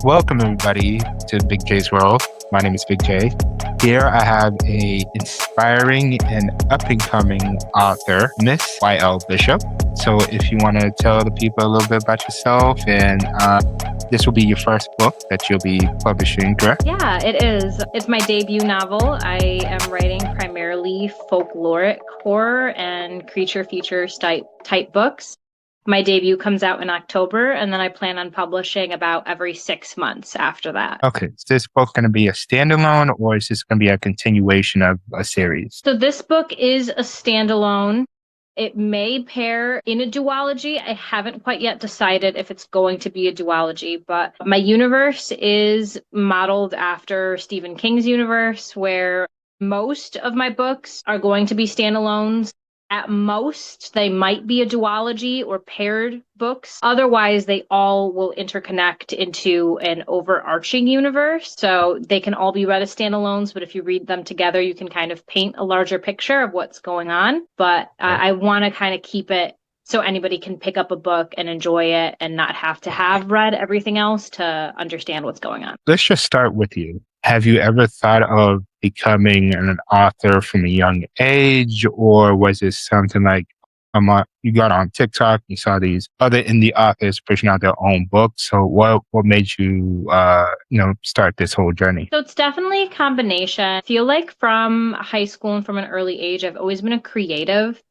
Welcome everybody to Big J's World. My name is Big J. Here I have a inspiring and up-and-coming author, Miss Y.L. Bishop. So if you want to tell the people a little bit about yourself, and this will be your first book that you'll be publishing, correct? Yeah, it is. It's my debut novel. I am writing primarily folkloric horror and creature features type books. My debut comes out in October, and then I plan on publishing about every 6 months after that. Okay, is this book going to be a standalone, or is this going to be a continuation of a series? So this book is a standalone. It may pair in a duology. I haven't quite yet decided if it's going to be a duology, but my universe is modeled after Stephen King's universe, where most of my books are going to be standalones. At most, they might be a duology or paired books. Otherwise, they all will interconnect into an overarching universe. So they can all be read as standalones, but if you read them together, you can kind of paint a larger picture of what's going on. But I want to kind of keep it so anybody can pick up a book and enjoy it and not have to have read everything else to understand what's going on. Let's just start with you. Have you ever thought of becoming an author from a young age, or was it something like you got on TikTok, you saw these other indie authors pushing out their own books? So what made you start this whole journey? So it's definitely a combination. I feel like from high school and from an early age, I've always been a creative.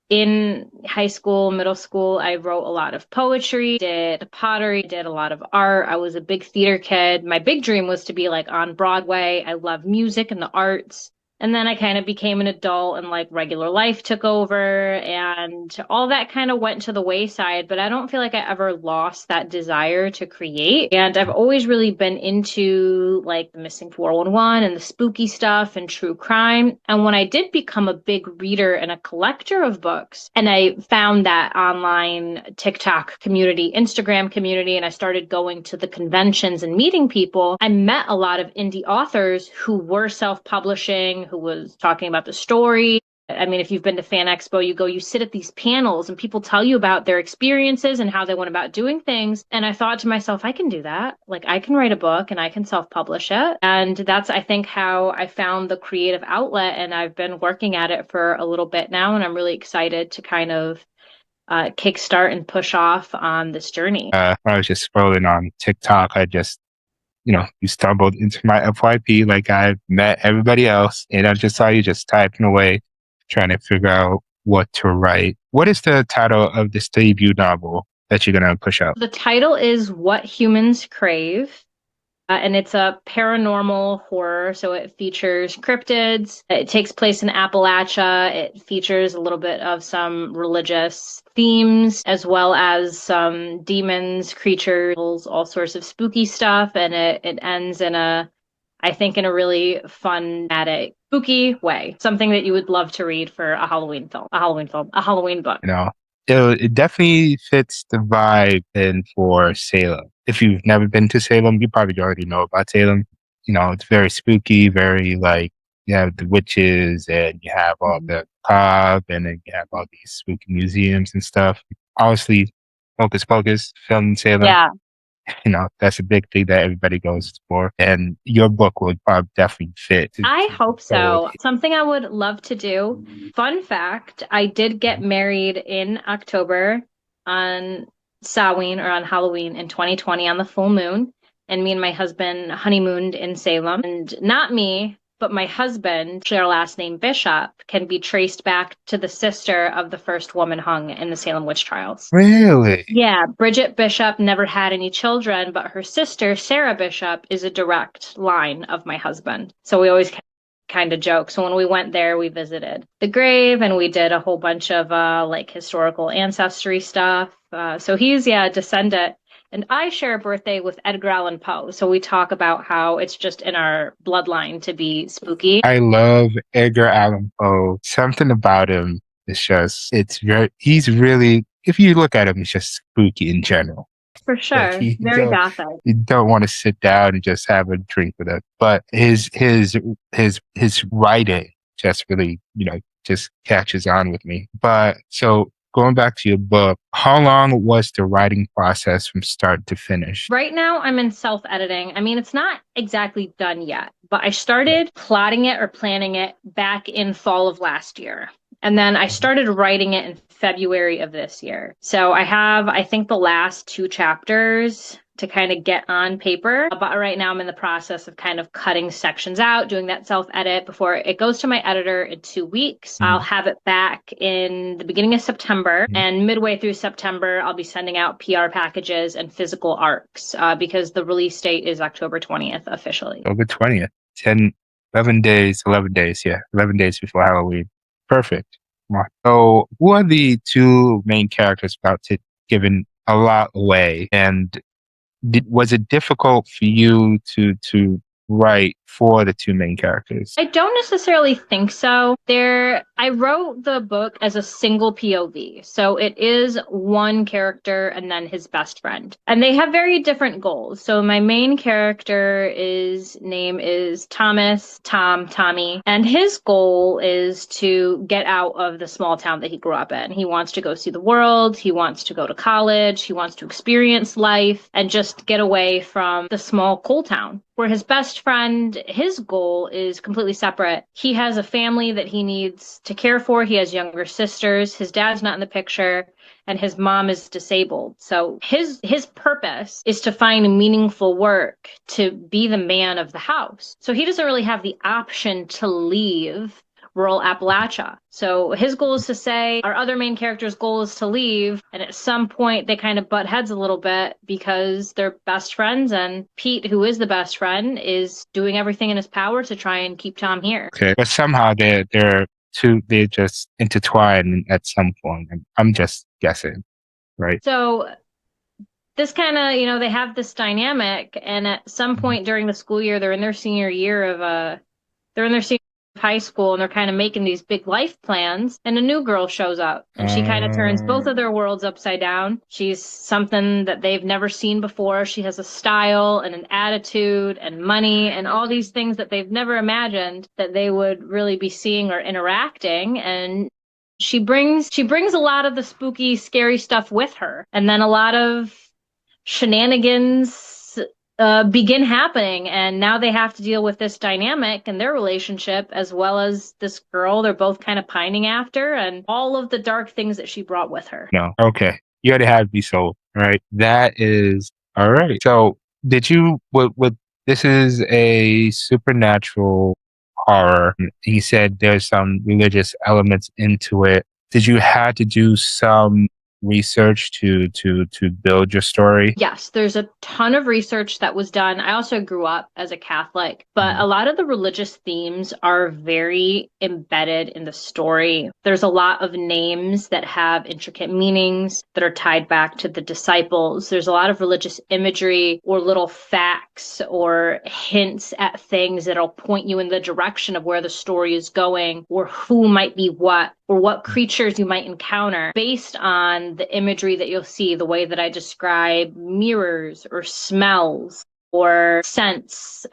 In high school, middle school, I wrote a lot of poetry, did pottery, did a lot of art. I was a big theater kid. My big dream was to be like on Broadway. I love music and the arts. And then I kind of became an adult and like regular life took over and all that kind of went to the wayside. But I don't feel like I ever lost that desire to create. And I've always really been into like the missing 411 and the spooky stuff and true crime. And when I did become a big reader and a collector of books, and I found that online TikTok community, Instagram community, and I started going to the conventions and meeting people, I met a lot of indie authors who were self-publishing, who was talking about the story. I mean, if you've been to Fan Expo, you sit at these panels and people tell you about their experiences and how they went about doing things. And I thought to myself, I can do that. Like I can write a book and I can self-publish it. And that's, I think, how I found the creative outlet. And I've been working at it for a little bit now. And I'm really excited to kind of kickstart and push off on this journey. I was just scrolling on TikTok. You stumbled into my FYP like I've met everybody else, and I just saw you just typing away, trying to figure out what to write. What is the title of this debut novel that you're going to push out? The title is What Humans Crave. And it's a paranormal horror, so it features cryptids. It takes place in Appalachia. It features a little bit of some religious themes, as well as some demons, creatures, all sorts of spooky stuff. And it ends in I think in a really fun, spooky way. Something that you would love to read for a Halloween book. It definitely fits the vibe in for Salem. If you've never been to Salem, you probably already know about Salem. It's very spooky, very like you have the witches and you have all the cob and then you have all these spooky museums and stuff. Obviously, Hocus Pocus, filmed in Salem. Yeah. That's a big thing that everybody goes for. And your book would probably definitely fit. I hope so. Something I would love to do. Fun fact, I did get married in October on Samhain or on Halloween in 2020 on the full moon. And me and my husband honeymooned in Salem. And not me, but my husband, their last name Bishop, can be traced back to the sister of the first woman hung in the Salem witch trials. Really? Yeah, Bridget Bishop never had any children, but her sister, Sarah Bishop, is a direct line of my husband. So we always kind of joke. So when we went there, we visited the grave and we did a whole bunch of like historical ancestry stuff. So he's, a descendant. And I share a birthday with Edgar Allan Poe. So we talk about how it's just in our bloodline to be spooky. I love Edgar Allan Poe. Something about him is he's really, if you look at him, he's just spooky in general. For sure. Like very gothic. You don't want to sit down and just have a drink with him. But his writing just really, just catches on with me. But so going back to your book, how long was the writing process from start to finish? Right now, I'm in self-editing. I mean, it's not exactly done yet, but I Right. started plotting it or planning it back in fall of last year. And then I started writing it in February of this year. So I have, I think, the last two chapters to kind of get on paper. But right now I'm in the process of kind of cutting sections out, doing that self-edit before it goes to my editor in 2 weeks. I'll Mhm. have it back in the beginning of September, Mhm. and midway through September, I'll be sending out PR packages and physical arcs because the release date is October 20th officially. October 20th. 10, 11 days, 11 days, yeah. 11 days before Halloween. Perfect. Wow. So, who are the two main characters about to giving a lot away? And was it difficult for you to write for the two main characters? I don't necessarily think so. I wrote the book as a single POV. So it is one character and then his best friend. And they have very different goals. So my main character is name is Tommy, and his goal is to get out of the small town that he grew up in. He wants to go see the world, he wants to go to college, he wants to experience life and just get away from the small coal town. Where his best friend, his goal is completely separate. He has a family that he needs to care for. He has younger sisters. His dad's not in the picture, and his mom is disabled. So his purpose is to find meaningful work to be the man of the house. So he doesn't really have the option to leave rural Appalachia. So his goal is to say, our other main character's goal is to leave. And at some point, they kind of butt heads a little bit because they're best friends. And Pete, who is the best friend, is doing everything in his power to try and keep Tom here. Okay. But somehow they're just intertwined at some point. I'm just guessing, right? So this kind of, they have this dynamic. And at some Mhm. point during the school year, they're in their senior year of high school and they're kind of making these big life plans, and a new girl shows up and she kind of turns both of Uh, their worlds upside down. She's something that they've never seen before. She has a style and an attitude and money and all these things that they've never imagined that they would really be seeing or interacting, and she brings a lot of the spooky scary stuff with her, and then a lot of shenanigans begin happening, and now they have to deal with this dynamic and their relationship as well as this girl they're both kind of pining after and all of the dark things that she brought with her. no. Okay. You already have me sold, right? That is all right. So did you what this is a supernatural horror. He said there's some religious elements into it. Did you have to do some research to build your story? Yes, there's a ton of research that was done. I also grew up as a Catholic, but a Mhm. lot of the religious themes are very embedded in the story. There's a lot of names that have intricate meanings that are tied back to the disciples. There's a lot of religious imagery or little facts or hints at things that'll point you in the direction of where the story is going or who might be what or what creatures you might encounter based on the imagery that you'll see, the way that I describe mirrors or smells or scents,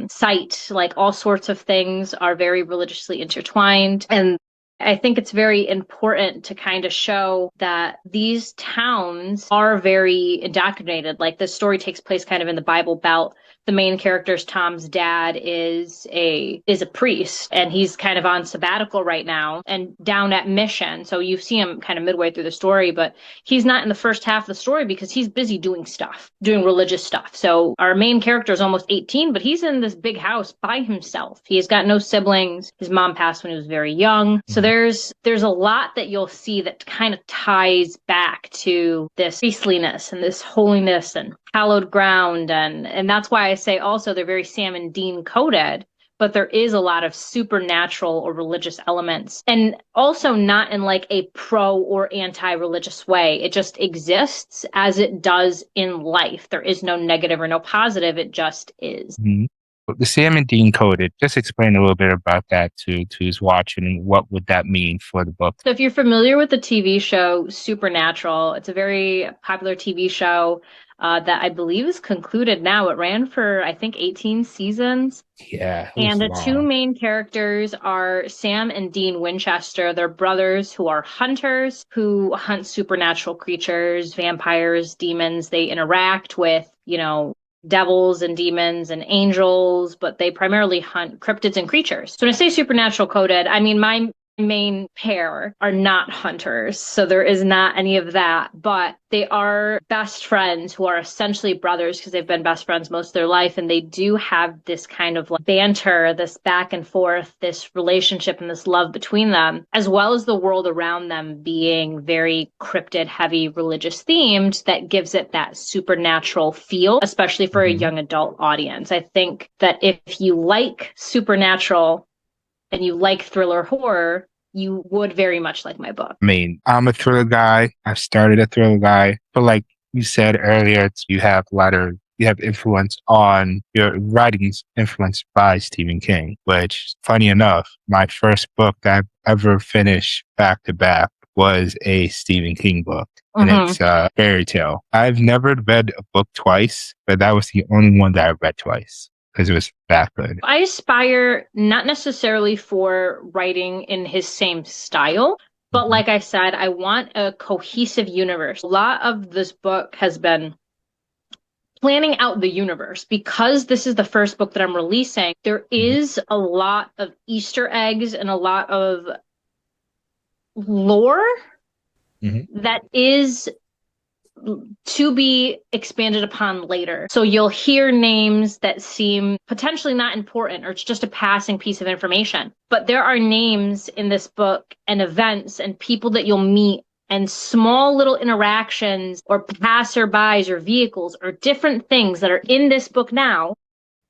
sight, like all sorts of things are very religiously intertwined. And I think it's very important to kind of show that these towns are very indoctrinated. Like the story takes place kind of in the Bible Belt. The main character's Tom's dad is a priest, and he's kind of on sabbatical right now and down at mission. So you see him kind of midway through the story, but he's not in the first half of the story because he's busy doing stuff, doing religious stuff. So our main character is almost 18, but he's in this big house by himself. He has got no siblings. His mom passed when he was very young. So there's a lot that you'll see that kind of ties back to this priestliness and this holiness and hallowed ground, and that's why I say also they're very Sam and Dean coded, but there is a lot of supernatural or religious elements, and also not in like a pro or anti-religious way. It just exists as it does in life. There is no negative or no positive, it just is. Mhm. The Sam and Dean coded. Just explain a little bit about that to who's watching. What would that mean for the book? So if you're familiar with the TV show Supernatural, it's a very popular TV show that I believe is concluded now. It ran for, I think, 18 seasons. Yeah, it And was the two long. main characters are Sam and Dean Winchester. They're brothers who are hunters who hunt supernatural creatures, vampires, demons. They interact with, devils and demons and angels, but they primarily hunt cryptids and creatures. So when I say supernatural coded, I mean my main pair are not hunters, so there is not any of that, but they are best friends who are essentially brothers because they've been best friends most of their life, and they do have this kind of like banter, this back and forth, this relationship and this love between them, as well as the world around them being very cryptid heavy, religious themed, that gives it that supernatural feel, especially for a Mhm. young adult audience. I think that if you like supernatural and you like thriller horror, you would very much like my book. I mean, I'm a thriller guy. I started a thriller guy, but like you said earlier, you have a lot of you have influence on your writings influenced by Stephen King, which funny enough, my first book that I've ever finished back to back was a Stephen King book. And Mm-hmm. it's a fairy tale. I've never read a book twice, but that was the only one that I read twice because it was that good. I aspire not necessarily for writing in his same style, but Mhm. like I said, I want a cohesive universe. A lot of this book has been planning out the universe. Because this is the first book that I'm releasing, there Mhm. is a lot of Easter eggs and a lot of lore Mhm. that is to be expanded upon later. So you'll hear names that seem potentially not important, or it's just a passing piece of information. But there are names in this book and events and people that you'll meet and small little interactions or passerbys or vehicles or different things that are in this book now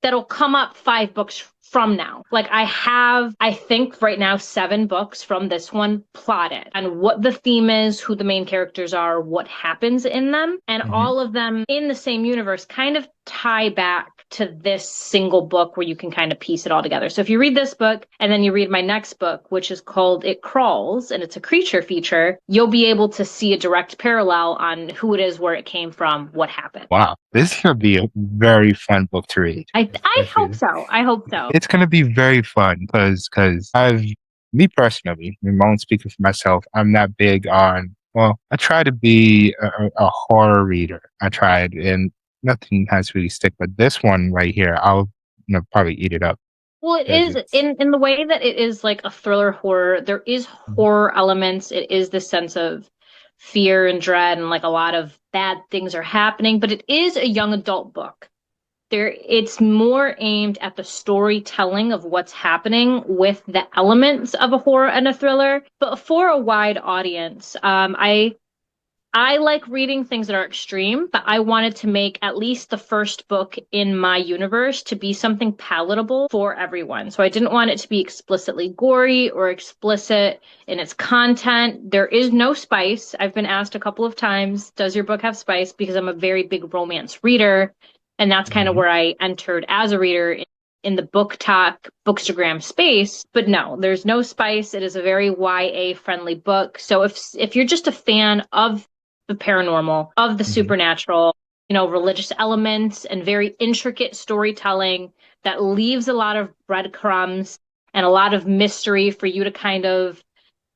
that'll come up 5 books from now. Like I have, I think right now, 7 books from this one plotted and what the theme is, who the main characters are, what happens in them, and Mhm. all of them in the same universe kind of tie back to this single book where you can kind of piece it all together. So if you read this book and then you read my next book, which is called It Crawls, and it's a creature feature, you'll be able to see a direct parallel on who it is, where it came from, what happened. Wow, this is gonna be a very fun book to read. I hope Especially, so. I hope so. it's gonna be very fun because I've me personally, and I won't speak for myself. I'm not big on. Well, I try to be a horror reader. I tried, and nothing has really stick. But this one right here, I'll probably eat it up Well, it because is it's. in the way that it is like a thriller horror. There is horror elements. It is this sense of fear and dread and like a lot of bad things are happening, but it is a young adult book. It's more aimed at the storytelling of what's happening with the elements of a horror and a thriller, but for a wide audience. I like reading things that are extreme, but I wanted to make at least the first book in my universe to be something palatable for everyone. So I didn't want it to be explicitly gory or explicit in its content. There is no spice. I've been asked a couple of times, does your book have spice? Because I'm a very big romance reader. And that's kind of Mhm. where I entered as a reader in the book talk, bookstagram space. But no, there's no spice. It is a very YA friendly book. So if you're just a fan of the paranormal, of the Mhm. supernatural, religious elements and very intricate storytelling that leaves a lot of breadcrumbs and a lot of mystery for you to kind of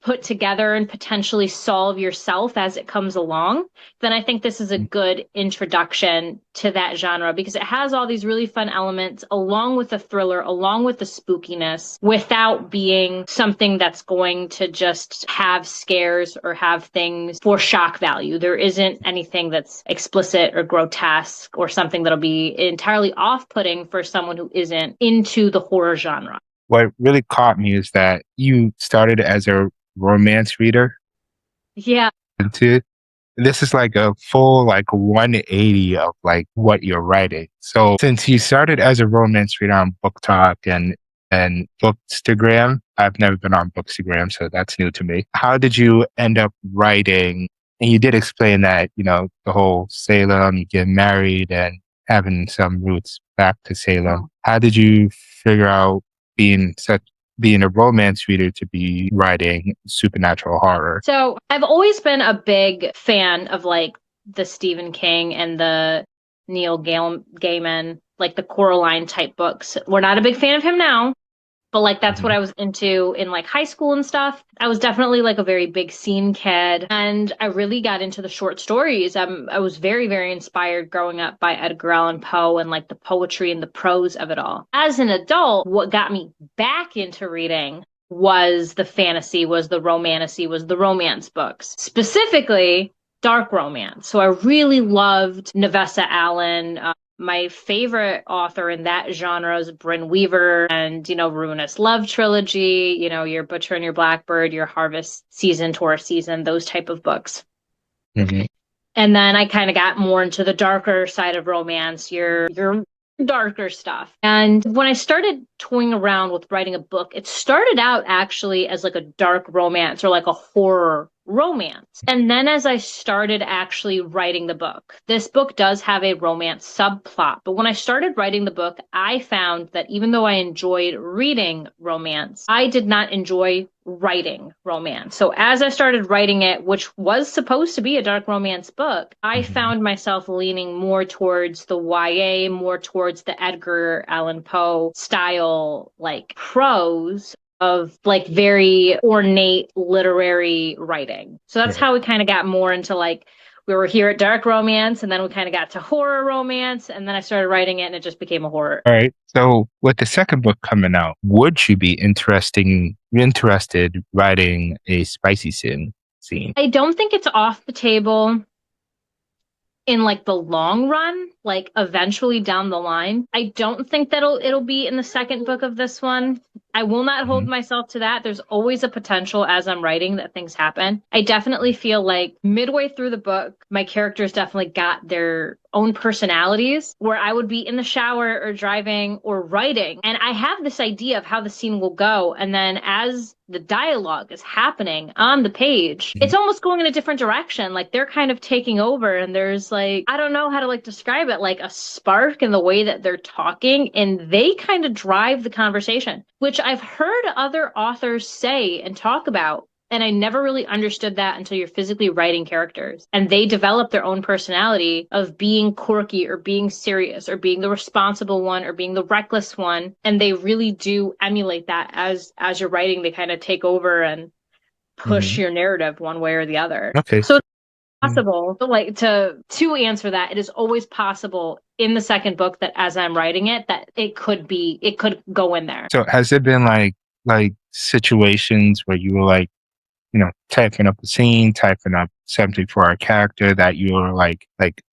put together and potentially solve yourself as it comes along, then I think this is a good introduction to that genre because it has all these really fun elements along with the thriller, along with the spookiness, without being something that's going to just have scares or have things for shock value. There isn't anything that's explicit or grotesque or something that'll be entirely off-putting for someone who isn't into the horror genre. What really caught me is that you started as a romance reader Yeah. into this is like a full like 180 of like what you're writing. So since you started as a romance reader on Book Talk and Bookstagram, I've never been on Bookstagram, so that's new to me. How did you end up writing? And you did explain that, the whole Salem, you get married and having some roots back to Salem. How did you figure out being such being a romance reader to be writing supernatural horror? So I've always been a big fan of like the Stephen King and the Gaiman, like the Coraline type books. We're not a big fan of him now, but like that's what Mhm. I was into in like high school and stuff. I was definitely like a very big scene kid, and I really got into the short stories. I was very, very inspired growing up by Edgar Allan Poe and like the poetry and the prose of it all. As an adult, what got me back into reading was the fantasy, was the romantasy, was the romance books, specifically dark romance. So I really loved Navessa Allen. My favorite author in that genre is Bryn Weaver and, Ruinous Love Trilogy, your Butcher and your Blackbird, your Harvest Season, Taurus Season, those type of books. Mhm. And then I kind of got more into the darker side of romance, your darker stuff. And when I started toying around with writing a book, it started out actually as like a dark romance or like a horror romance. And then as I started actually writing the book, this book does have a romance subplot. But when I started writing the book, I found that even though I enjoyed reading romance, I did not enjoy writing romance. So as I started writing it, which was supposed to be a dark romance book, I Mhm. found myself leaning more towards the YA, more towards the Edgar Allan Poe style, like prose of like very ornate literary writing. So that's Right. how we kind of got more into like we were here at dark romance and then we kind of got to horror romance and then I started writing it and it just became a horror. All right. So with the second book coming out, would you be interested writing a spicy scene? I don't think it's off the table in like the long run, like eventually down the line. I don't think that it'll be in the second book of this one. I will not hold Mhm. myself to that. There's always a potential as I'm writing that things happen. I definitely feel like midway through the book, my characters definitely got their own personalities where I would be in the shower or driving or writing. And I have this idea of how the scene will go. And then as the dialogue is happening on the page, it's Mhm. almost going in a different direction. Like they're kind of taking over, and there's like, I don't know how to like describe it, like a spark in the way that they're talking, and they kind of drive the conversation, which I've heard other authors say and talk about. And I never really understood that until you're physically writing characters and they develop their own personality of being quirky or being serious or being the responsible one or being the reckless one. And they really do emulate that as you're writing, they kind of take over and push Mhm. your narrative one way or the other. Okay. So it's Mm. possible, like to answer that, it is always possible in the second book that as I'm writing it, that it could go in there. So has there been like situations where you were like, typing up a scene, typing up something for a character that you're like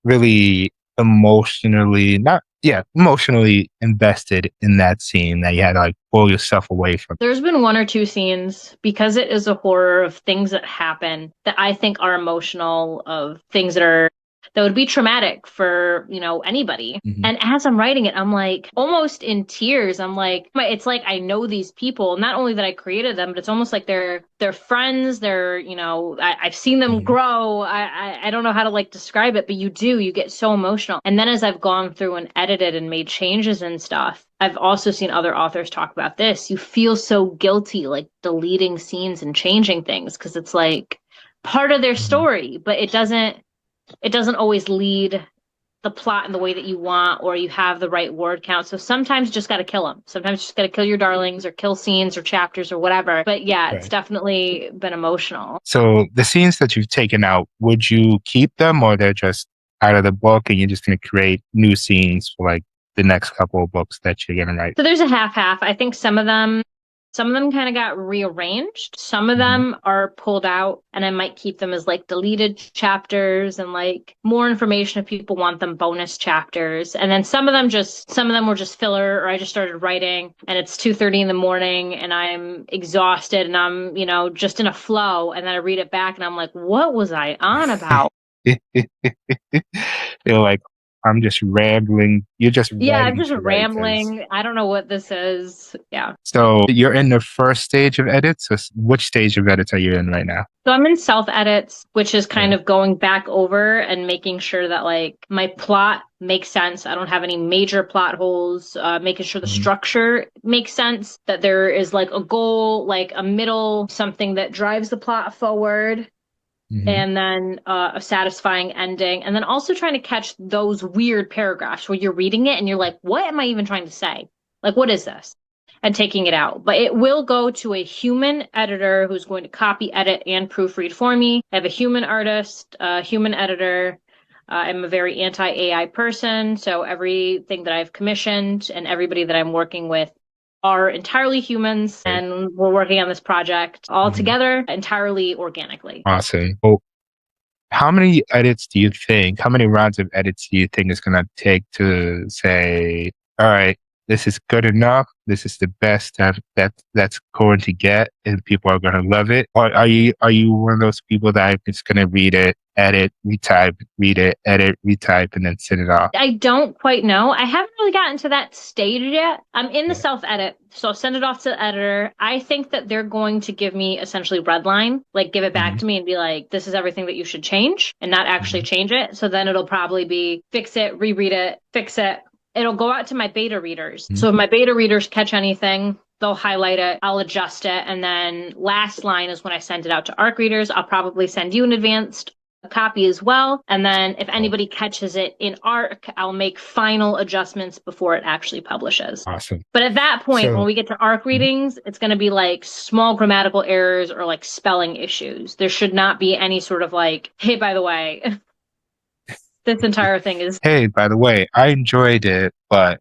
really emotionally not yeah, emotionally invested in that scene that you had to like pull yourself away from? There's been one or two scenes because it is a horror of things that happen that I think are emotional, of things that would be traumatic for, anybody. Mhm. And as I'm writing it, I'm like almost in tears. I'm like, it's like I know these people, not only that I created them, but it's almost like they're friends. They're, I've seen them Mhm. grow. I don't know how to like describe it, but you get so emotional. And then as I've gone through and edited and made changes and stuff, I've also seen other authors talk about this. You feel so guilty, like deleting scenes and changing things because it's like part of their Mhm. story, but it doesn't always lead the plot in the way that you want or you have the right word count. So sometimes you just got to kill them. Sometimes you just got to kill your darlings or kill scenes or chapters or whatever. But yeah, it's Right. definitely been emotional. So the scenes that you've taken out, would you keep them or they're just out of the book and you're just going to create new scenes for like the next couple of books that you're going to write? So there's a half half. I think some of them kind of got rearranged. Some of Mhm. them are pulled out and I might keep them as like deleted chapters and like more information if people want them, bonus chapters. And then some of them were just filler, or I just started writing and it's 2:30 in the morning and I'm exhausted and I'm, just in a flow, and then I read it back and I'm like, what was I on about? They're like, I'm just rambling. You're just Yeah, I'm writing just to write because rambling. I don't know what this is. Yeah. so you're in the first stage of edits. So which stage of edits are you in right now? So I'm in self edits, which is kind Yeah. of going back over and making sure that like my plot makes sense. I don't have any major plot holes, making sure the Mhm. structure makes sense, that there is like a goal, like a middle, something that drives the plot forward, Mhm. and then a satisfying ending. And then also trying to catch those weird paragraphs where you're reading it and you're like, what am I even trying to say? Like, what is this? And taking it out. But it will go to a human editor who's going to copy, edit, and proofread for me. I have a human artist, a human editor. I'm a very anti-AI person, so everything that I've commissioned and everybody that I'm working with are entirely humans, Right. and we're working on this project all Mhm. together entirely organically. Awesome. Well, how many edits do you think, how many rounds of edits do you think is going to take to say, all right, this is good enough. This is the best that's going to get, and people are going to love it. Or are you one of those people that are just going to read it, edit, retype, read it, edit, retype, and then send it off? I don't quite know. I haven't really gotten to that stage yet. I'm in the Yeah. self edit, so I'll send it off to the editor. I think that they're going to give me essentially red line, like give it back Hmm. to me and be like, this is everything that you should change and not actually Hmm. change it. So then it'll probably be fix it, reread it, fix it. It'll go out to my beta readers. Hmm. So if my beta readers catch anything, they'll highlight it, I'll adjust it, and then last line is when I send it out to ARC readers. I'll probably send you an advanced a copy as well. And then if Oh, anybody catches it in ARC, I'll make final adjustments before it actually publishes. awesome. But at that point, when So, we get to ARC mhm. readings, it's going to be like small grammatical errors or like spelling issues. There should not be any sort of like, hey, by the way, this entire thing is. Hey, by the way, I enjoyed it, but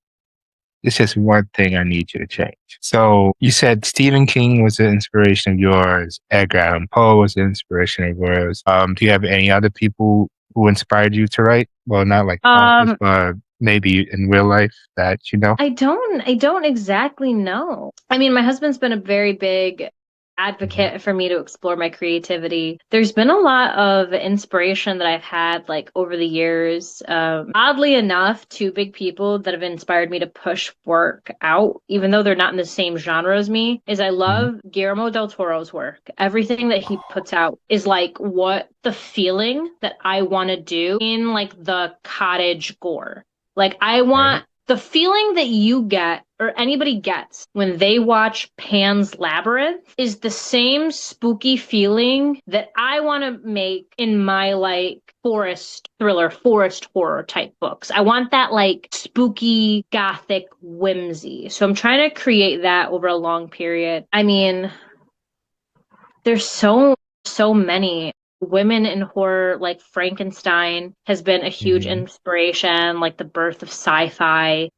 it's just one thing I need you to change. So you said Stephen King was an inspiration of yours. Edgar Allan Poe was an inspiration of yours. Do you have any other people who inspired you to write? Well, not like authors, Um, but maybe in real life that you know. I don't exactly know. I mean, my husband's been a very big Mhm. advocate for me to explore my creativity. There's been a lot of inspiration that I've had like over the years. Oddly enough, two big people that have inspired me to push work out, even though they're not in the same genre as me, is I Mhm. love Guillermo del Toro's work. Everything that he puts out is like what the feeling that I want to do in like the cottage gore. Like I Right. want the feeling that you get or anybody gets when they watch Pan's Labyrinth is the same spooky feeling that I want to make in my like forest thriller, forest horror type books. I want that like spooky gothic whimsy. So I'm trying to create that over a long period. I mean, there's so many women in horror, like Frankenstein has been a huge Hmm. inspiration, like the birth of sci-fi.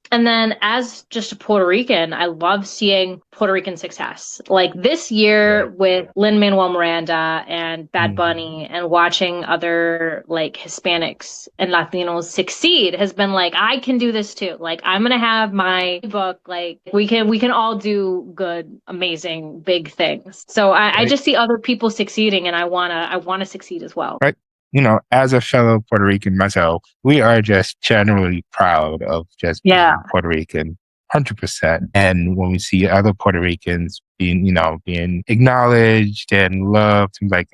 And then as just a Puerto Rican, I love seeing Puerto Rican success. Like this year Right. with Lin-Manuel Miranda and Bad Hmm. Bunny and watching other like Hispanics and Latinos succeed has been like, I can do this too. Like I'm gonna have my book, like we can all do good, amazing, big things. So I Right. just see other people succeeding and I wanna succeed as well. Right. As a fellow Puerto Rican myself, we are just generally proud of just Yeah. being Puerto Rican, 100%. And when we see other Puerto Ricans being acknowledged and loved, like,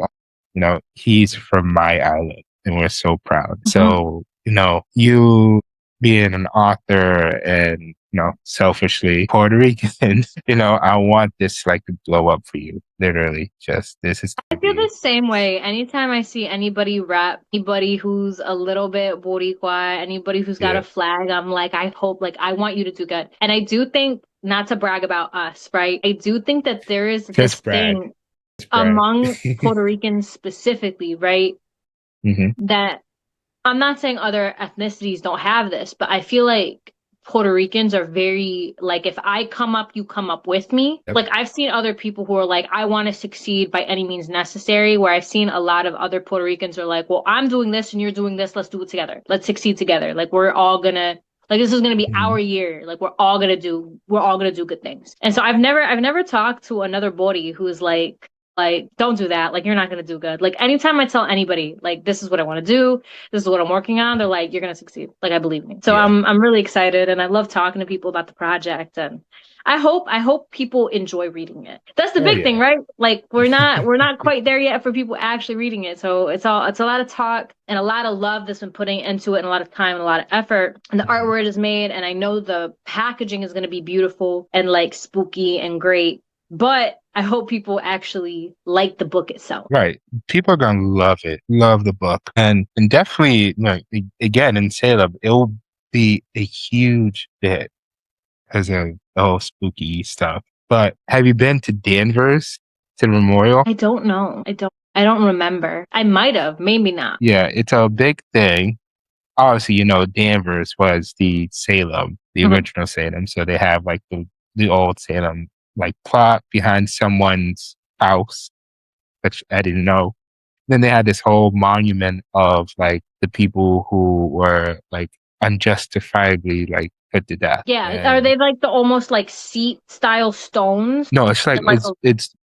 he's from my island, and we're so proud. Mhm. So, you being an author and, selfishly Puerto Rican, I want this like to blow up for you. Literally, just this is I gonna feel the be same way. Anytime I see anybody rap, anybody who's a little bit Boricua, anybody who's got a yeah, flag, I'm like, I hope, like, I want you to do good. And I do think, not to brag about us, right? I do think that there is this just brag, thing just brag. among Puerto Ricans specifically, right? Hmm. That I'm not saying other ethnicities don't have this, but I feel like Puerto Ricans are very like if I come up, you come up with me. Yep. Like I've seen other people who are like, I want to succeed by any means necessary, where I've seen a lot of other Puerto Ricans are like, well, I'm doing this and you're doing this, let's do it together. Let's succeed together. Like we're all gonna like this is gonna be Hmm. our year. Like we're all gonna do good things. And so I've never talked to another Bori who is like Like, don't do that. Like, you're not gonna do good. Like, anytime I tell anybody, like, this is what I want to do, this is what I'm working on, they're like, you're gonna succeed. Like, I believe me. So Yeah. I'm really excited, and I love talking to people about the project, and I hope people enjoy reading it. That's the Oh big yeah. thing, right? Like, we're not quite there yet for people actually reading it. So it's a lot of talk and a lot of love that's been putting into it, and a lot of time and a lot of effort. And the Mhm. artwork is made, and I know the packaging is going to be beautiful and like spooky and great. But I hope people actually like the book itself. Right. People are gonna love it, love the book. And definitely like again in Salem, it'll be a huge hit because of the whole spooky stuff. But have you been to Danvers to the memorial? I don't know. I don't remember. I might have, maybe not. Yeah, it's a big thing. Obviously, Danvers was the Salem, the Mhm. original Salem. So they have like the old Salem like plot behind someone's house, which I didn't know. Then they had this whole monument of like the people who were like unjustifiably like put to death. Yeah, are And they like the almost like seat style stones? no, it's like And like it's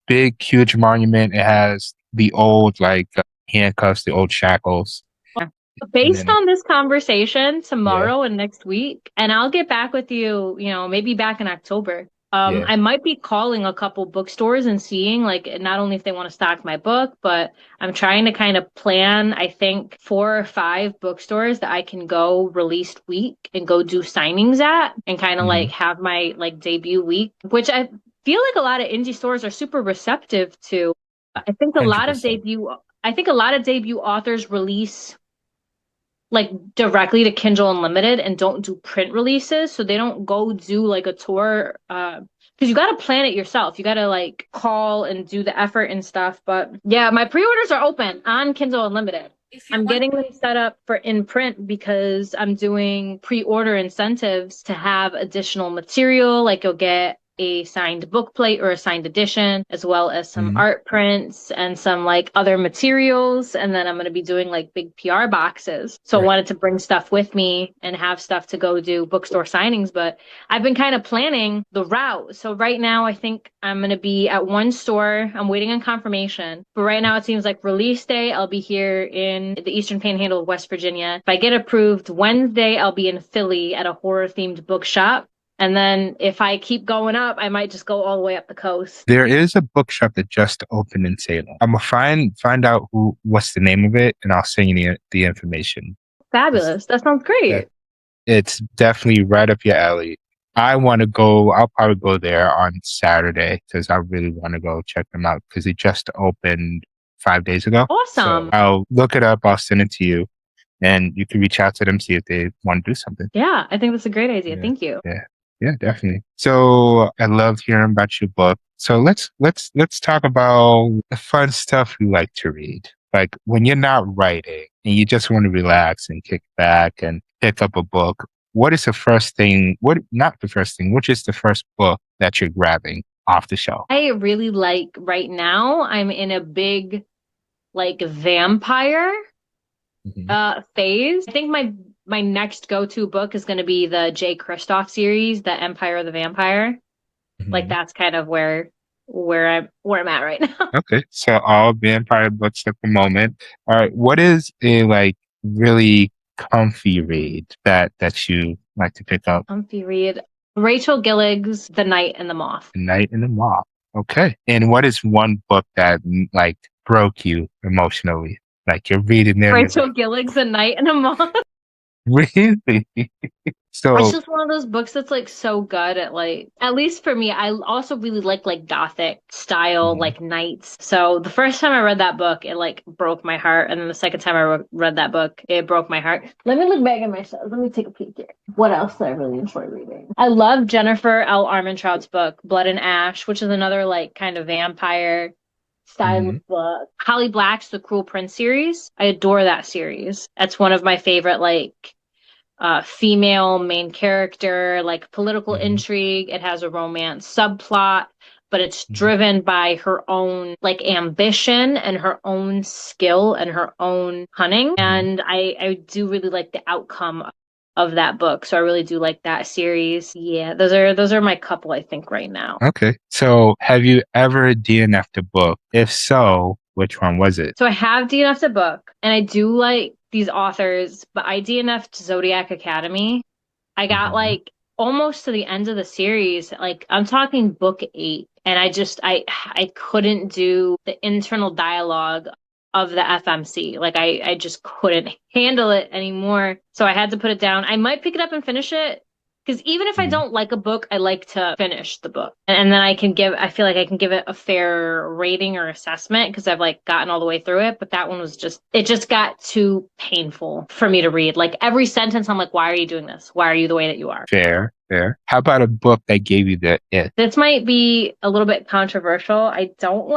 big, huge monument. It has the old like handcuffs, the old shackles, and based then on this conversation yeah, tomorrow and next week, and I'll get back with you, maybe back in October. yeah. I might be calling a couple bookstores and seeing like not only if they want to stock my book, but I'm trying to kind of plan, I think, 4 or 5 bookstores that I can go released week and go do signings at and kind of Hmm. like have my like debut week, which I feel like a lot of indie stores are super receptive to. I think a lot of 100%. debut I think a lot of debut authors release like directly to Kindle Unlimited and don't do print releases. So they don't go do like a tour. Because you got to plan it yourself. You got to like call and do the effort and stuff. But yeah, my pre-orders are open on Kindle Unlimited. I'm getting them set up for in print because I'm doing pre-order incentives to have additional material. Like you'll get a signed book plate or a signed edition, as well as some Hmm. art prints and some like other materials. And then I'm going to be doing like big PR boxes. So I Right. wanted to bring stuff with me and have stuff to go do bookstore signings. But I've been kind of planning the route. So right now, I think I'm going to be at one store. I'm waiting on confirmation. But right now, it seems like release day, I'll be here in the Eastern Panhandle of West Virginia. If I get approved Wednesday, I'll be in Philly at a horror themed bookshop. And then if I keep going up, I might just go all the way up the coast. There is a bookshop that just opened in Salem. I'm gonna find out what's the name of it, and I'll send you the information. It's, Fabulous. That sounds that great. it's definitely right up your alley. I want to go. I'll probably go there on Saturday because I really want to go check them out because it just opened 5 days ago. So Awesome. I'll look it up. I'll send it to you, and you can reach out to them see if they want to do something. Yeah, I think that's a great idea. Yeah, Thank you. yeah, yeah, definitely. So I loved hearing about your book. So let's talk about the fun stuff you like to read. Like when you're not writing and you just want to relax and kick back and pick up a book. What is the first thing? What not the first thing? Which is the first book that you're grabbing off the shelf? I really like right now, I'm in a big like vampire Hmm. phase. I think my next go-to book is going to be the Jay Kristoff series, The Empire of the Vampire. Like Hmm. that's kind of where I'm at right now. Okay, so all vampire books at the moment. All right, what is a like really comfy read that you like to pick up? Comfy read. Rachel Gillig's The Knight and the Moth. The Night in the Moth. Okay, and what is one book that like broke you emotionally? Like you're reading there and you're Rachel like, Gillig's The Knight and the Moth. really? It's So, just one of those books that's like so good at like at least for me, I also really like gothic style mhm. like knights. So the first time I read that book, it like broke my heart, and then the second time I read that book, it broke my heart. Let me look back at myself. Let me take a peek here. What else did I really enjoy reading? I love Jennifer L. Armentrout's book, Blood and Ash, which is another like kind of vampire style Hmm. of book. Holly Black's The Cruel Prince series. I adore that series. That's one of my favorite like female main character, like political Hmm. intrigue. It has a romance subplot, but it's Hmm. driven by her own like ambition and her own skill and her own cunning. Hmm. And I do really like the outcome of that book. So I really do like that series. Yeah, those are my couple, I think, right now. Okay. So have you ever DNF'd a book? If so, which one was it? So I have DNF'd a book, and I do like these authors, but I DNF'd Zodiac Academy. I got Mhm. like almost to the end of the series. Like I'm talking book 8, and I couldn't do the internal dialogue of the FMC. Like I just couldn't handle it anymore. So I had to put it down. I might pick it up and finish it. Because even if I Mhm. don't like a book, I like to finish the book. And then I feel like I can give it a fair rating or assessment because I've like gotten all the way through it. But that one was it just got too painful for me to read. Like every sentence, I'm like, why are you doing this? Why are you the way that you are? Fair, fair. How about a book that gave you the it? This might be a little bit controversial. I don't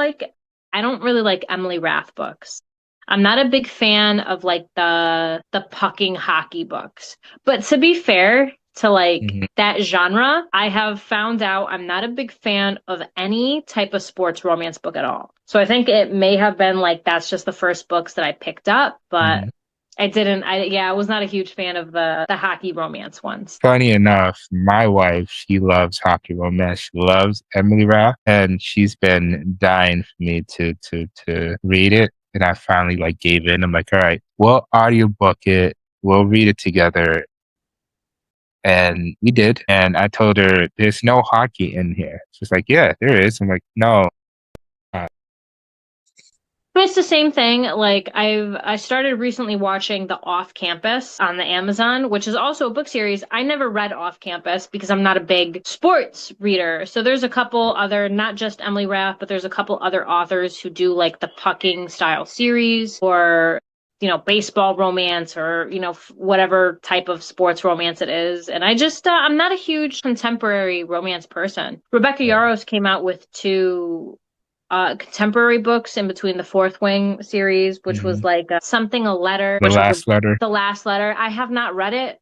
really like Emily Rath books. I'm not a big fan of like the pucking hockey books. But to be fair to like Mhm. that genre, I have found out I'm not a big fan of any type of sports romance book at all. So I think it may have been like that's just the first books that I picked up, but Mhm. I was not a huge fan of the hockey romance ones. Funny enough, my wife, she loves hockey romance. She loves Emily Rath, and she's been dying for me to read it. And I finally like gave in. I'm like, all right, we'll audiobook it. We'll read it together. And we did. And I told her, there's no hockey in here. She's like, yeah, there is. I'm like, no. Uh, But it's the same thing. Like I started recently watching The Off Campus on the Amazon, which is also a book series. I never read Off Campus because I'm not a big sports reader. So there's a couple other, not just Emily Rath, but there's a couple other authors who do like the pucking style series or baseball romance or whatever type of sports romance it is. And I'm not a huge contemporary romance person. Rebecca Yarros came out with two contemporary books in between the Fourth Wing series, which was mhm. like something a letter, The which was last letter. the last letter. I have not read it.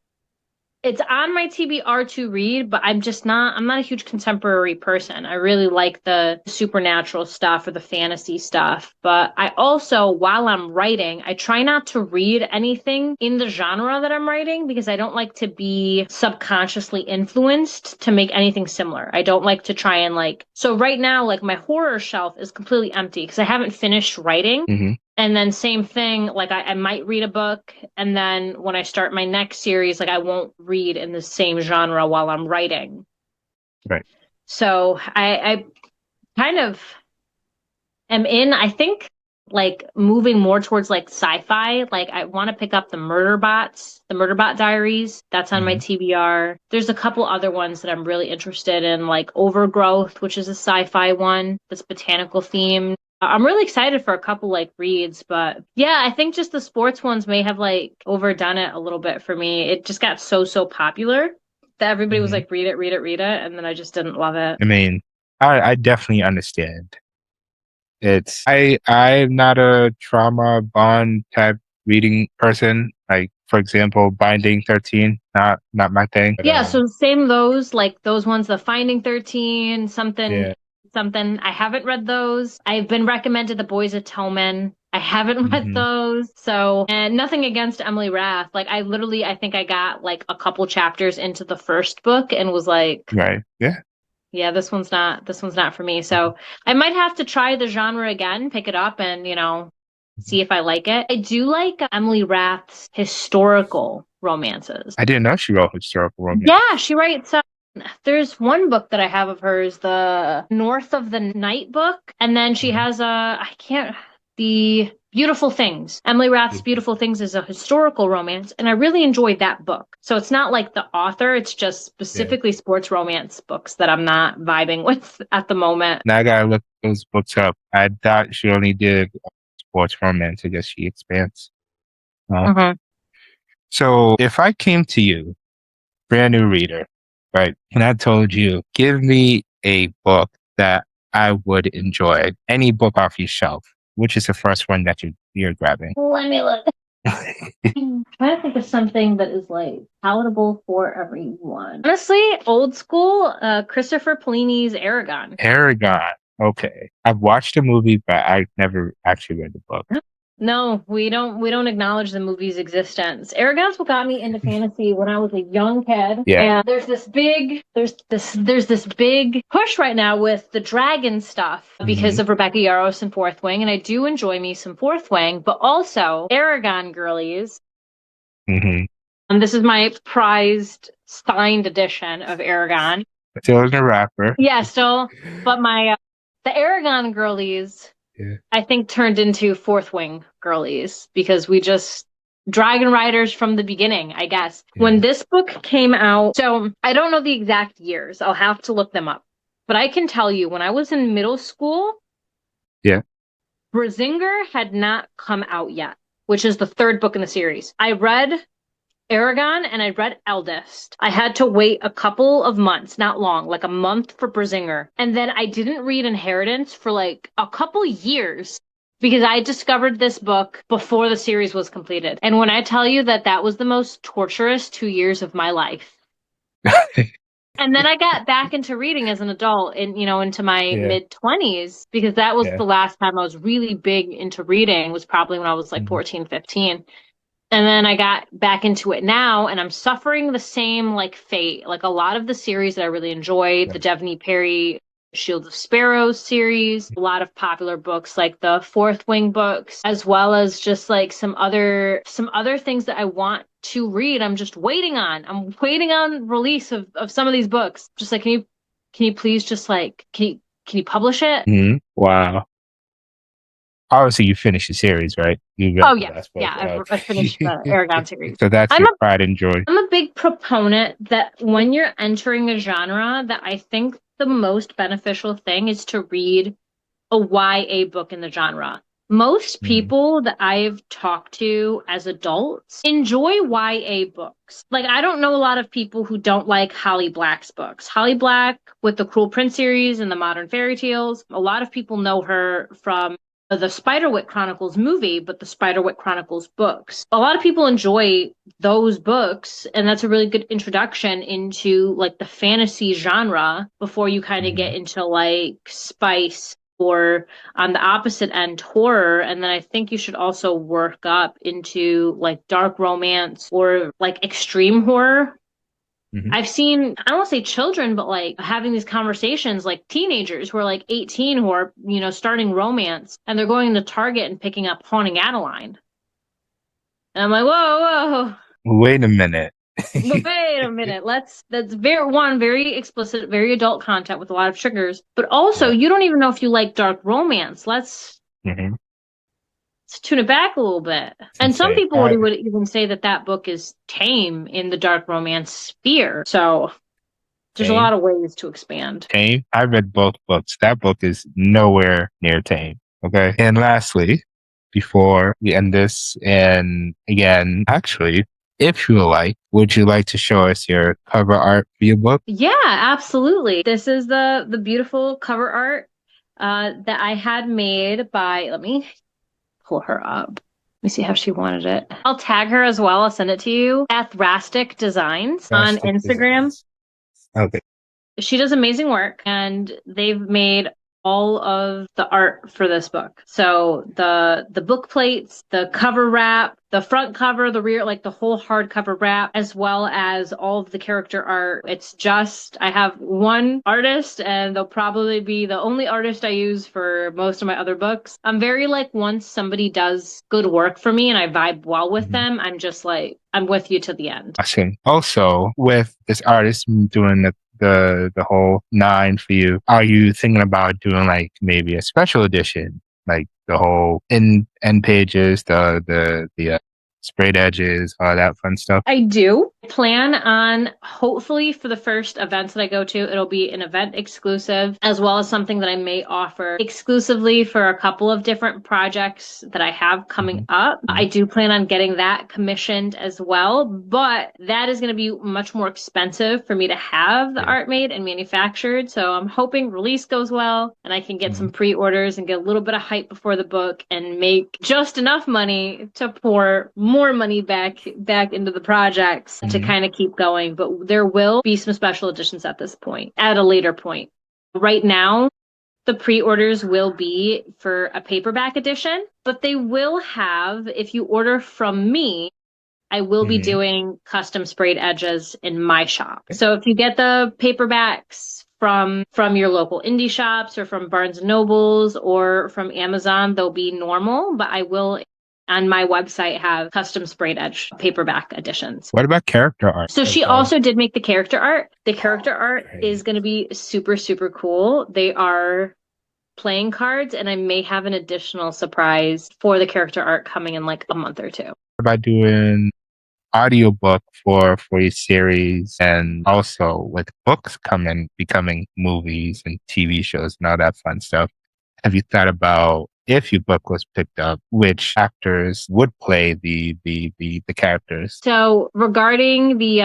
It's on my TBR to read, but I'm not a huge contemporary person. I really like the supernatural stuff or the fantasy stuff. But I also, while I'm writing, I try not to read anything in the genre that I'm writing because I don't like to be subconsciously influenced to make anything similar. I don't like to try and so right now, like my horror shelf is completely empty because I haven't finished writing. Hmm. And then same thing, like I might read a book, and then when I start my next series, like I won't read in the same genre while I'm writing. Right. So I kind of am I think, like moving more towards like sci-fi. Like I want to pick up the Murderbot Diaries. That's on my Hmm. TBR. There's a couple other ones that I'm really interested in, like Overgrowth, which is a sci-fi one that's botanical themed. I'm really excited for a couple like reads, but yeah, I think just the sports ones may have like overdone it a little bit for me. It just got so popular that everybody was Hmm. like, read it, read it, read it, and then I just didn't love it. I mean, I definitely understand. I'm not a trauma bond type reading person. Like for example, Binding 13, not my thing. But Yeah, so same those, like those ones, the Finding 13, yeah. something. I haven't read those. I've been recommended The Boys of Tillman. I haven't read Hmm. those. So, and nothing against Emily Rath. Like I think I got like a couple chapters into the first book and was like, Right. Yeah. yeah, this one's not for me. So I might have to try the genre again, pick it up and, Mhm. see if I like it. I do like Emily Rath's historical romances. I didn't know she wrote historical Yeah, romance. she writes. There's one book that I have of hers, the North of the Night book, and then she Mhm. has the Beautiful Things. Emily Rath's Beautiful Things is a historical romance, and I really enjoyed that book. So it's not like the author, it's just Yeah. specifically sports romance books that I'm not vibing with at the moment. Now I gotta look those books up. I thought she only did sports romance. I guess she expands. Uh, Mhm. so if I came to you, brand new reader, right, and I told you, give me a book that I would enjoy, any book off your shelf, which is the first one that you're grabbing? Let me look. I'm trying to think of something that is like palatable for everyone. Honestly, old school, Christopher Paolini's Aragon. Aragon. Okay. I've watched the movie, but I never actually read the book. No, we don't acknowledge the movie's existence. Aragon's what got me into fantasy when I was a young kid. Yeah. And there's this big push right now with the dragon stuff Hmm. because of Rebecca Yarros and Fourth Wing, and I do enjoy me some Fourth Wing, but also Aragon girlies. Hmm. And this is my prized signed edition of Aragon. Still in a rapper. Yeah, still, but my the Aragon girlies Yeah. I think turned into Fourth Wing girlies because we just Dragon Riders from the beginning, I guess. When Yeah. this book came out, so I don't know the exact years. I'll have to look them up. But I can tell you when I was in middle school, Yeah. Brazinger had not come out yet, which is the third book in the series. I read Aragon and I read Eldest. I had to wait a couple of months, not long, like a month for Brazinger. And then I didn't read Inheritance for like a couple years because I discovered this book before the series was completed. And when I tell you that that was the most torturous 2 years of my life. And then I got back into reading as an adult into my Yeah. mid 20s because that was Yeah. the last time I was really big into reading was probably when I was like Mhm. 14, 15. And then I got back into it now, and I'm suffering the same like fate. Like a lot of the series that I really enjoyed, Yeah. the Devney Perry Shields of Sparrows series, a lot of popular books like the Fourth Wing books, as well as just like some other things that I want to read. I'm just waiting on. I'm waiting on release of some of these books. Just like can you please just like can you publish it? Mhm. Wow. Obviously, you finished the series, right? You read Oh the yeah, last book. yeah. I finished the Okay. Aragon series. So that's I'm your a pride and joy. I'm a big proponent that when you're entering a genre, that I think the most beneficial thing is to read a YA book in the genre. Most Mhm. people that I've talked to as adults enjoy YA books. Like, I don't know a lot of people who don't like Holly Black's books. Holly Black with the Cruel Prince series and the Modern Fairy Tales, a lot of people know her from the Spiderwick Chronicles movie, but the Spiderwick Chronicles books. A lot of people enjoy those books, and that's a really good introduction into like the fantasy genre before you kind of get Mhm. into like spice or on the opposite end horror. And then I think you should also work up into like dark romance or like extreme horror. Mhm. I've seen, I don't want to say children, but like having these conversations, like teenagers who are like 18 who are, starting romance and they're going to Target and picking up Haunting Adeline. And I'm like, whoa, Wait a minute. whoa, wait a minute. That's very explicit, very adult content with a lot of triggers. But also, Yeah. you don't even know if you like dark romance. Hmm. Let's tune it back a little bit. It's And some insane. people would even say that that book is tame in the dark romance sphere. So there's a Tame. lot of ways to expand. Tame. I read both books. That book is nowhere near Tame. Okay. And lastly, before we end this, and again, actually, if you would like, would you like to show us your cover art for your book? Yeah, absolutely. This is the beautiful cover art that I had made by, let me pull her up. Let me see how she wanted it. I'll tag her as well. I'll send it to you. Athrastic Designs on Plastic Instagram. designs. Okay. She does amazing work, and they've made all of the art for this book. So the book plates, the cover wrap, the front cover, the rear, like the whole hardcover wrap, as well as all of the character art. It's just I have one artist, and they'll probably be the only artist I use for most of my other books. I'm very like once somebody does good work for me and I vibe well with Mhm. them, I'm just like I'm with you to the end. Awesome. Also, with this artist doing the whole nine for you, are you thinking about doing like maybe a special edition, like the whole end pages, the sprayed edges, all that fun stuff? I do plan on hopefully for the first events that I go to, it'll be an event exclusive as well as something that I may offer exclusively for a couple of different projects that I have coming Hmm. up. I do plan on getting that commissioned as well, but that is going to be much more expensive for me to have the Yeah. art made and manufactured. So I'm hoping release goes well and I can get Hmm. some pre-orders and get a little bit of hype before the book and make just enough money to pour more money back into the projects to Hmm. kind of keep going. But there will be some special editions at this point, at a later point. Right now, The pre-orders will be for a paperback edition, but they will have, if you order from me, I will be Hmm. doing custom sprayed edges in my shop. So if you get the paperbacks from your local indie shops or from Barnes and Nobles or from Amazon, they'll be normal, but I will on my website have custom sprayed edge paperback editions. What about character art? So she also did make the character art. The character art is Great. going to be super, super cool. They are playing cards, and I may have an additional surprise for the character art coming in like a month or two. What about doing audiobook for your series, and also with books coming becoming movies and TV shows and all that fun stuff? Have you thought about, if your book was picked up, which actors would play the characters? So regarding the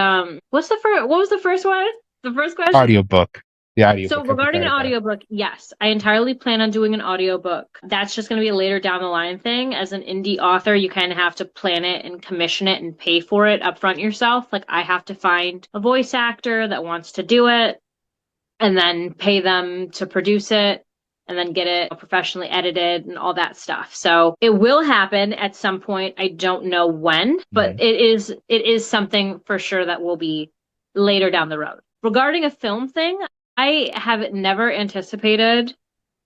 what was the first one? The first question? Audiobook. The So audiobook. Have you regarding thought an of that? audiobook, yes, I entirely plan on doing an audiobook. That's just going to be a later down the line thing. As an indie author, you kind of have to plan it and commission it and pay for it upfront yourself. Like I have to find a voice actor that wants to do it and then pay them to produce it and then get it professionally edited and all that stuff. So it will happen at some point. I don't know when, but Mhm. it is something for sure that will be later down the road. Regarding a film thing, I have never anticipated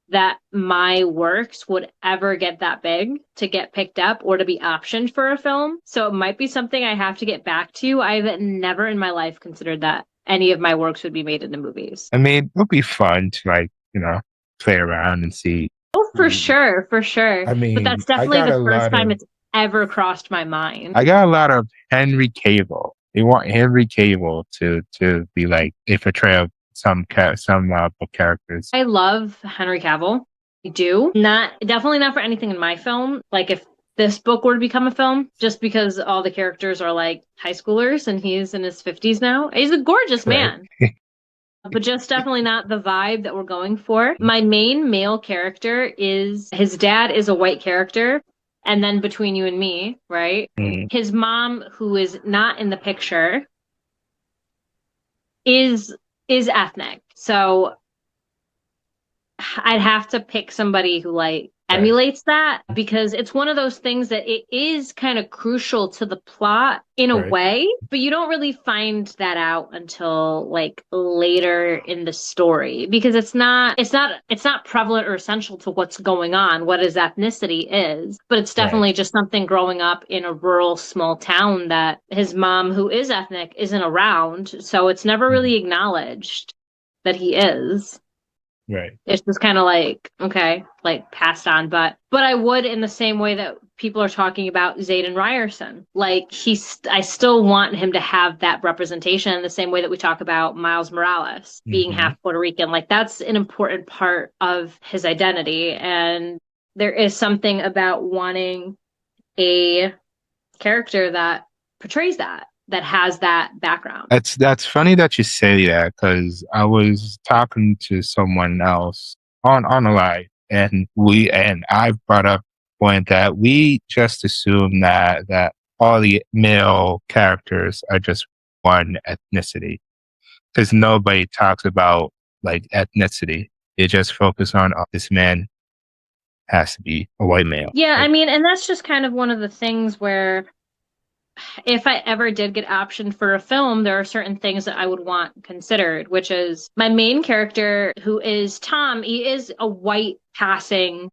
that my works would ever get that big to get picked up or to be optioned for a film. So it might be something I have to get back to. I've never in my life considered that any of my works would be made into movies. I mean, it would be fun to, like, play around and see. Oh, for sure, for sure. I But mean, that's definitely the first time it's ever crossed my mind. I got a lot of Henry Cavill. They want Henry Cavill to be like a portrayal of some book characters. I love Henry Cavill. I do. Not definitely not for anything in my film. Like if this book were to become a film, just because all the characters are like high schoolers and he's in his 50s now. He's a gorgeous Right. man, but just definitely not the vibe that we're going for. My main male character is his dad is a white character. And then between you and me, right? Mm. His mom, who is not in the picture, is is ethnic. So I'd have to pick somebody who like Right. emulates that because it's one of those things that it is kind of crucial to the plot in a Right. way, but you don't really find that out until like later in the story because it's not prevalent or essential to what's going on, what his ethnicity is, but it's Right. definitely just something growing up in a rural small town that his mom, who is ethnic, isn't around, so it's never Mhm. really acknowledged that he is. Right. It's just kind of like, okay, like passed on. But I would in the same way that people are talking about Zayden Ryerson. Like I still want him to have that representation in the same way that we talk about Miles Morales being Hmm. half Puerto Rican. Like that's an important part of his identity. And there is something about wanting a character that portrays that has that background. That's funny that you say that, because I was talking to someone else on a live, and I brought up the point that we just assume that all the male characters are just one ethnicity, because nobody talks about like ethnicity. They just focus on, oh, this man has to be a white male. Yeah, I Like, mean, and that's just kind of one of the things where if I ever did get optioned for a film, there are certain things that I would want considered, which is my main character, who is Tom. He is a white passing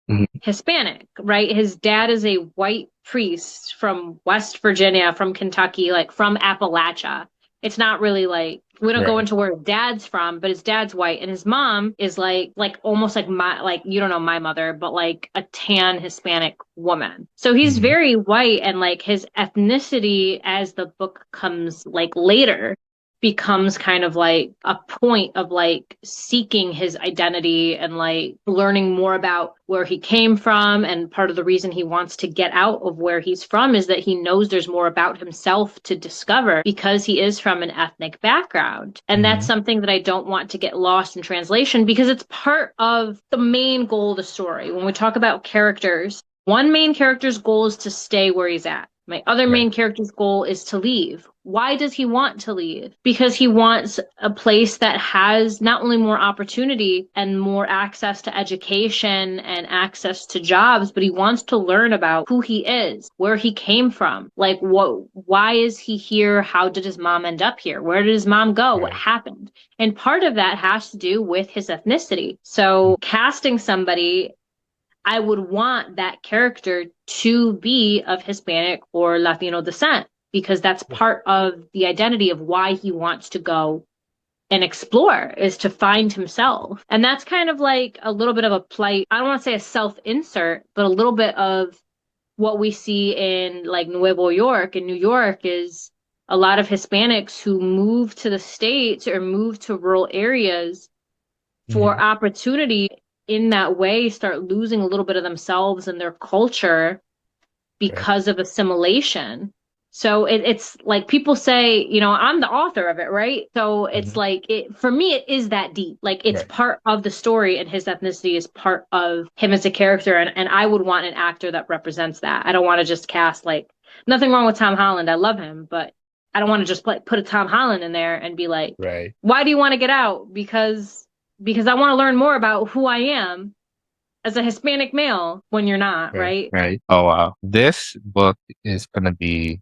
mhm. Hispanic, right? His dad is a white priest from West Virginia, from Kentucky, like from Appalachia. It's not really like we don't go Right. into where his dad's from, but his dad's white and his mom is like almost like my like you don't know my mother, but like a tan Hispanic woman. So he's Mhm. very white and like his ethnicity as the book comes like later becomes kind of like a point of like seeking his identity and like learning more about where he came from. And part of the reason he wants to get out of where he's from is that he knows there's more about himself to discover because he is from an ethnic background. And that's Mhm. something that I don't want to get lost in translation because it's part of the main goal of the story. When we talk about characters, one main character's goal is to stay where he's at. My other Right. main character's goal is to leave. Why does he want to leave? Because he wants a place that has not only more opportunity and more access to education and access to jobs, but he wants to learn about who he is, where he came from. Like, why is he here? How did his mom end up here? Where did his mom go? What Right. happened? And part of that has to do with his ethnicity. So casting somebody, I would want that character to be of Hispanic or Latino descent because that's part of the identity of why he wants to go and explore is to find himself. And that's kind of like a little bit of a plight. I don't want to say a self-insert, but a little bit of what we see in like Nuevo York in New York is a lot of Hispanics who move to the States or move to rural areas for Mhm. opportunity in that way start losing a little bit of themselves and their culture Right. because of assimilation. So it's like people say, I'm the author of it, right? So it's Mhm. like for me, it is that deep. Like it's Right. part of the story, and his ethnicity is part of him as a character. And I would want an actor that represents that. I don't want to just cast like nothing wrong with Tom Holland. I love him, but I don't want to just put a Tom Holland in there and be like, Right. why do you want to get out? Because I want to learn more about who I am as a Hispanic male when you're not, Right. right? Right. Oh wow. This book is gonna be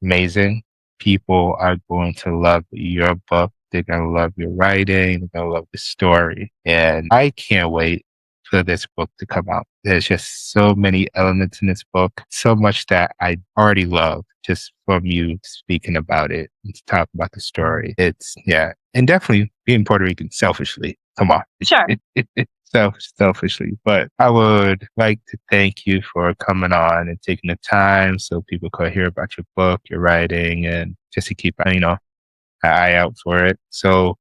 amazing. People are going to love your book. They're going to love your writing. They're going to love the story. And I can't wait for this book to come out. There's just so many elements in this book, so much that I already love just from you speaking about it and talk about the story. It's, yeah. And definitely being Puerto Rican selfishly. Come on. Sure. Selfishly. But I would like to thank you for coming on and taking the time so people could hear about your book, your writing, and just to keep, an eye out for it. So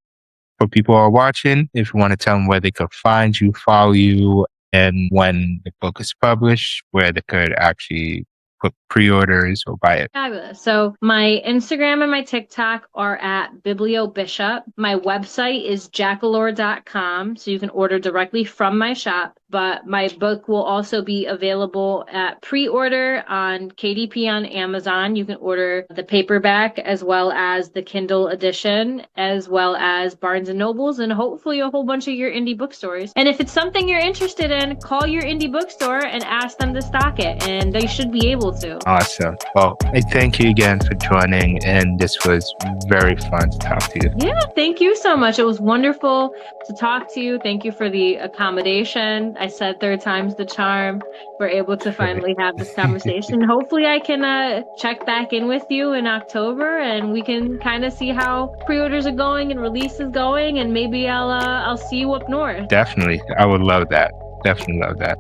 for people who are watching, if you want to tell them where they could find you, follow you, and when the book is published, where they could actually put pre-orders or buy it. Fabulous. So my Instagram and my TikTok are at BiblioBishop. My website is jackalore.com, so you can order directly from my shop. But my book will also be available at pre-order on KDP on Amazon. You can order the paperback as well as the Kindle edition, as well as Barnes and Nobles, and hopefully a whole bunch of your indie bookstores. And if it's something you're interested in, call your indie bookstore and ask them to stock it, and they should be able to. Awesome. Well, I thank you again for joining, and this was very fun to talk to you. Yeah, thank you so much. It was wonderful to talk to you. Thank you for the accommodation. I said third time's the charm. We're able to finally have this conversation. Hopefully, I can check back in with you in October, and we can kind of see how pre-orders are going and release is going, and maybe I'll see you up north. Definitely. I would love that. Definitely love that.